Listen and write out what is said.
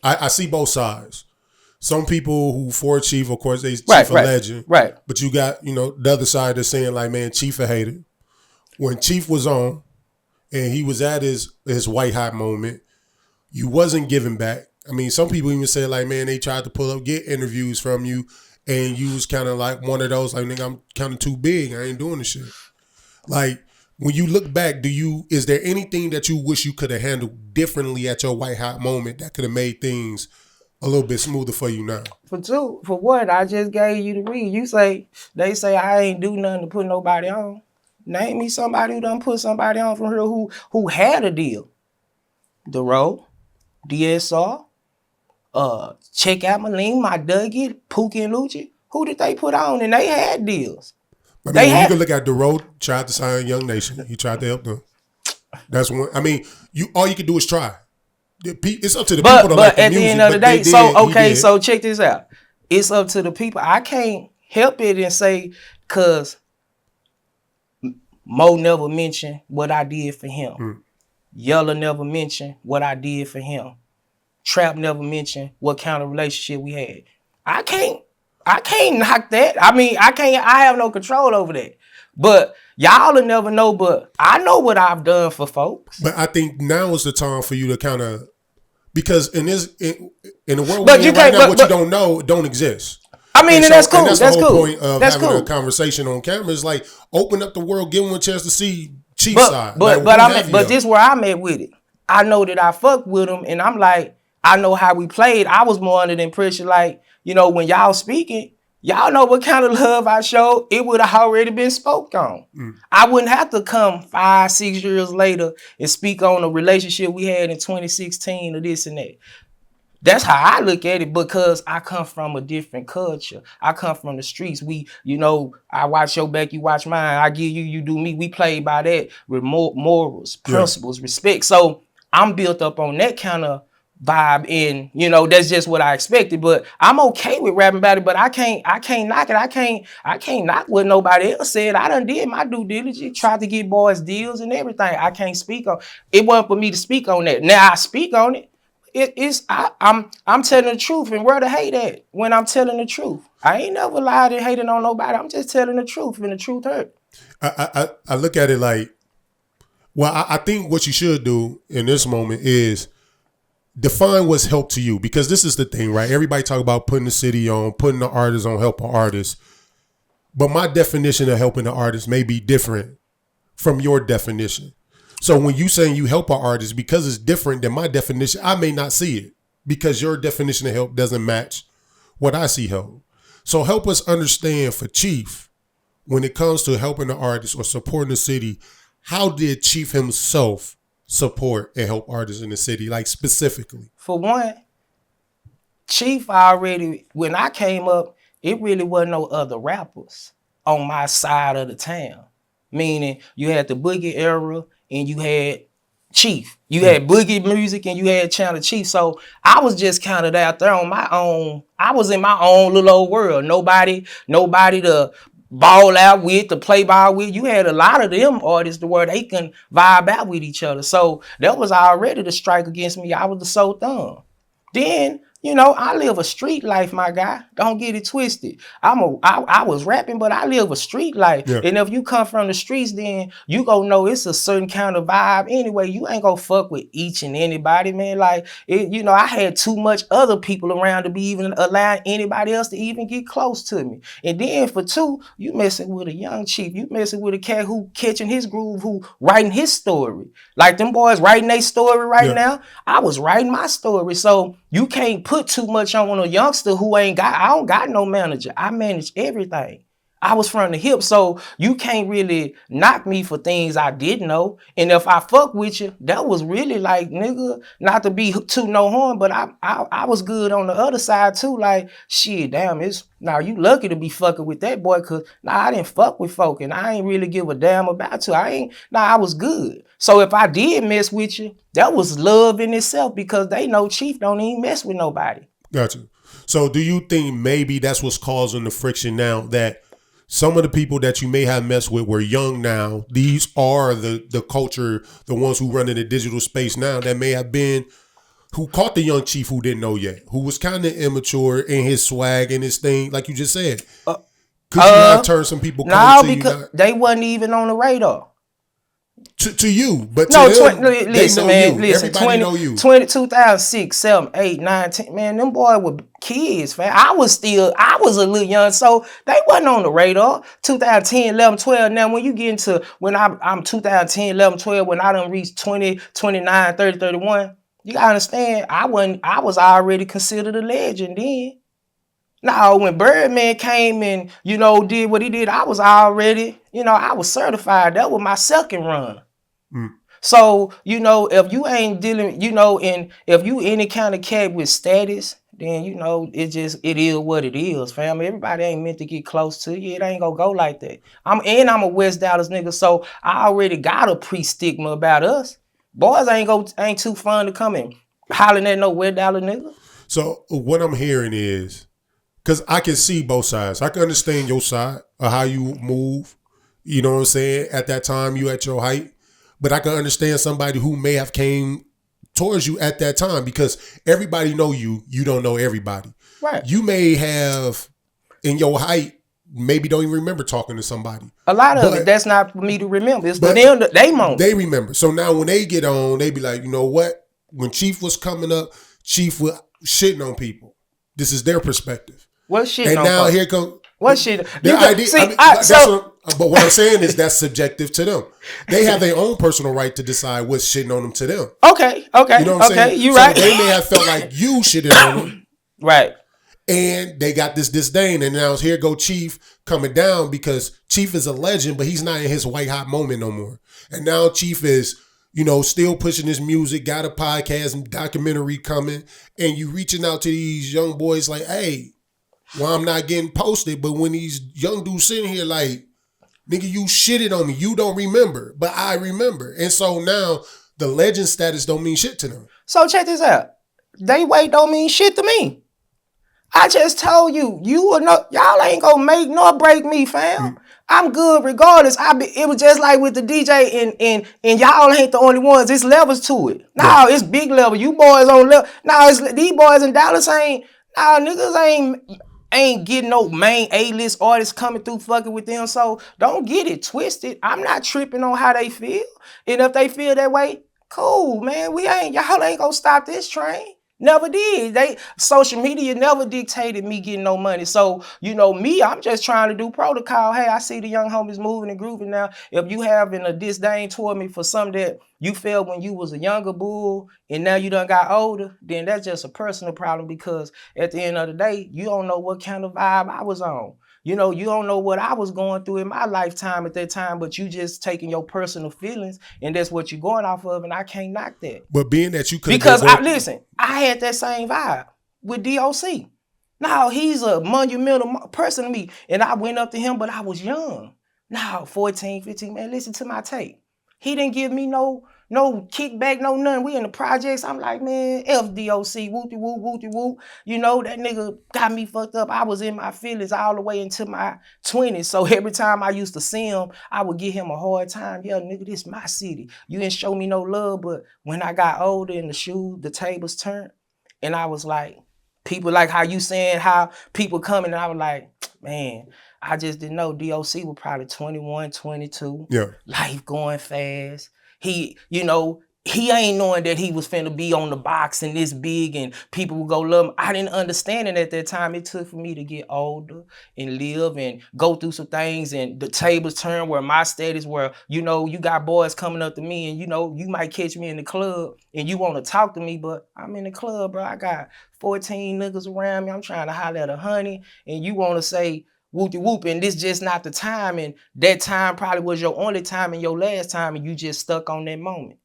I see both sides. Some people who for Chief, of course, they Right, Chief a right, legend. right. But you got, the other side that's saying like, man, Chief a hater. When Chief was on and he was at his white hot moment, you wasn't giving back. I mean, some people even say like, man, they tried to get interviews from you, and you was kind of like one of those like, nigga, I'm kind of too big. I ain't doing this shit. Like, when you look back, is there anything that you wish you could have handled differently at your white hot moment that could have made things a little bit smoother for you now? For what? I just gave you the read. They say I ain't do nothing to put nobody on. Name me somebody who done put somebody on from here who had a deal. The Road, DSR, Check Out Maline, My Dougie, Pookie and Lucci. Who did they put on? And they had deals. I mean, when you can look at The Road, tried to sign Young Nation. He tried to help them. That's one. I mean, all you can do is try. It's up to the people to like the music. But at the end of the day, so check this out. It's up to the people. I can't help it and say, because Mo never mentioned what I did for him. Yella never mentioned what I did for him. Trap never mentioned what kind of relationship we had. I can't knock that. I mean, I have no control over that. But y'all will never know, but I know what I've done for folks. But I think now is the time for you to kind of, because in the world but we're in right now, what you don't know don't exist. I mean, and that's cool. And that's the whole point of having a conversation on camera is like, open up the world, give them a chance to see Chief's side. But this is where I'm at with it. I know that I fuck with him, and I'm like, I know how we played. I was more under the impression, like, when y'all speaking, y'all know what kind of love I showed. It would have already been spoke on. I wouldn't have to come 5-6 years later and speak on a relationship we had in 2016 or this and that. That's how I look at it, because I come from a different culture. I come from the streets. I watch your back, you watch mine. I give you, you do me. We play by that with morals, principles, respect. So I'm built up on that kind of vibe, and that's just what I expected. But I'm okay with rapping about it. But I can't knock it. I can't knock what nobody else said. I done did my due diligence, tried to get boys deals and everything. I can't speak on it. Wasn't for me to speak on that. Now I speak on it. I'm telling the truth, and where to hate at when I'm telling the truth. I ain't never lied and hated on nobody. I'm just telling the truth, and the truth hurt. I look at it like, well, I think what you should do in this moment is define what's help to you, because this is the thing, right? Everybody talk about putting the city on, putting the artist on, helping artists. But my definition of helping the artist may be different from your definition. So when you saying you help an artist, because it's different than my definition, I may not see it because your definition of help doesn't match what I see help. So help us understand for Chief, when it comes to helping the artist or supporting the city, how did Chief himself support and help artists in the city, like specifically? For one, Chief already, when I came up, it really wasn't no other rappers on my side of the town. Meaning you had the Boogie era and you had Chief. You had Boogie music and you had Channel Chief. So I was just kind of out there on my own. I was in my own little old world. Nobody to ball out with, to play ball with. You had a lot of them artists where they can vibe out with each other. So that was already the strike against me. I was the sole thumb. Then, I live a street life, my guy. Don't get it twisted. I was rapping, but I live a street life. Yeah. And if you come from the streets, then you gonna know it's a certain kind of vibe. Anyway, you ain't gonna fuck with each and anybody, man. Like, I had too much other people around to be even allowing anybody else to even get close to me. And then for two, you messing with a young Chief. You messing with a cat who catching his groove, who writing his story. Like them boys writing their story now. I was writing my story. So you can't put too much on a youngster who I don't got no manager. I manage everything. I was from the hip, so you can't really knock me for things I didn't know. And if I fuck with you, that was really like, nigga, not to be too no harm, but I was good on the other side too. Like, shit, damn, now you lucky to be fucking with that boy, cause I didn't fuck with folk and I ain't really give a damn about you. I was good. So if I did mess with you, that was love in itself, because they know Chief don't even mess with nobody. Gotcha. So do you think maybe that's what's causing the friction now, that some of the people that you may have messed with were young now. These are the culture, the ones who run in the digital space now that may have been who caught the young chief who didn't know yet, who was kind of immature in his swag and his thing, like you just said. Could you not turn some people no, because they wasn't even on the radar. To you, but no, to them, listen, they know man, you. listen, Everybody know you. 2006, 7, 8, 9, 10, man, them boys were kids, man. I was a little young, so they wasn't on the radar. 2010, 11, 12, now when you get into, when I'm 2010, 11, 12, when I done reached 20, 29, 30, 31, you gotta understand, I was already considered a legend then. Now, when Birdman came and, did what he did, I was already, I was certified. That was my second run. So, if you ain't dealing, and if you any kind of cat with status, then, it is what it is, fam. Everybody ain't meant to get close to you. It ain't gonna go like that. I'm a West Dallas nigga, so I already got a pre-stigma about us. Boys ain't too fun to come in hollering at no West Dallas nigga. So what I'm hearing is, because I can see both sides. I can understand your side of how you move. You know what I'm saying? At that time, you at your height. But I can understand somebody who may have came towards you at that time because everybody know you. You don't know everybody. Right. You may have, in your height, maybe don't even remember talking to somebody. A lot of it, that's not for me to remember. It's for them, they moment. They remember. So now when they get on, they be like, you know what? When Chief was coming up, Chief was shitting on people. This is their perspective. What shit? And now here comes what shit? But what I'm saying is that's subjective to them. They have their own personal right to decide what's shitting on them to them. Okay. You know what I'm saying? You so right. They may have felt like you shitted on them. Right. And they got this disdain. And now here go Chief coming down because Chief is a legend, but he's not in his white hot moment no more. And now Chief is, still pushing his music, got a podcast and documentary coming. And you reaching out to these young boys like, hey, well, I'm not getting posted, but when these young dudes sitting here like, nigga, you shitted on me. You don't remember, but I remember. And so now the legend status don't mean shit to them. So check this out. They weight don't mean shit to me. I just told you, y'all ain't gonna make nor break me, fam. I'm good regardless. It was just like with the DJ and y'all ain't the only ones. It's levels to it. No, it's big level. You boys on level. No, it's these boys in Dallas niggas ain't getting no main A-list artists coming through fucking with them. So don't get it twisted. I'm not tripping on how they feel. And if they feel that way, cool, man. Y'all ain't gonna stop this train. Never did. Social media never dictated me getting no money. So, me, I'm just trying to do protocol. Hey, I see the young homies moving and grooving now. If you having a disdain toward me for something that you felt when you was a younger bull and now you done got older, then that's just a personal problem because at the end of the day, you don't know what kind of vibe I was on. You don't know what I was going through in my lifetime at that time, but you just taking your personal feelings and that's what you're going off of, and I can't knock that. But being that you could because I had that same vibe with DOC. Now he's a monumental person to me, and I went up to him, but I was young. Now 14, 15, man, listen to my tape. He didn't give me no kickback, no nothing. We in the projects. I'm like, man, FDOC, whoopty whoop, whoopty whoop. That nigga got me fucked up. I was in my feelings all the way into my 20s. So every time I used to see him, I would give him a hard time. Yeah, nigga, this my city. You didn't show me no love. But when I got older and the tables turned, and I was like, people like how you saying how people coming, and I was like, man, I just didn't know DOC was probably 21, 22. Yeah. Life going fast. He ain't knowing that he was finna be on the box and this big and people would go love him. I didn't understand it at that time. It took for me to get older and live and go through some things and the tables turn where my status where, you got boys coming up to me and, you might catch me in the club and you want to talk to me, but I'm in the club, bro. I got 14 niggas around me. I'm trying to holler at a honey and you want to say, whoopty whoop, and this just not the time, and that time probably was your only time and your last time, and you just stuck on that moment.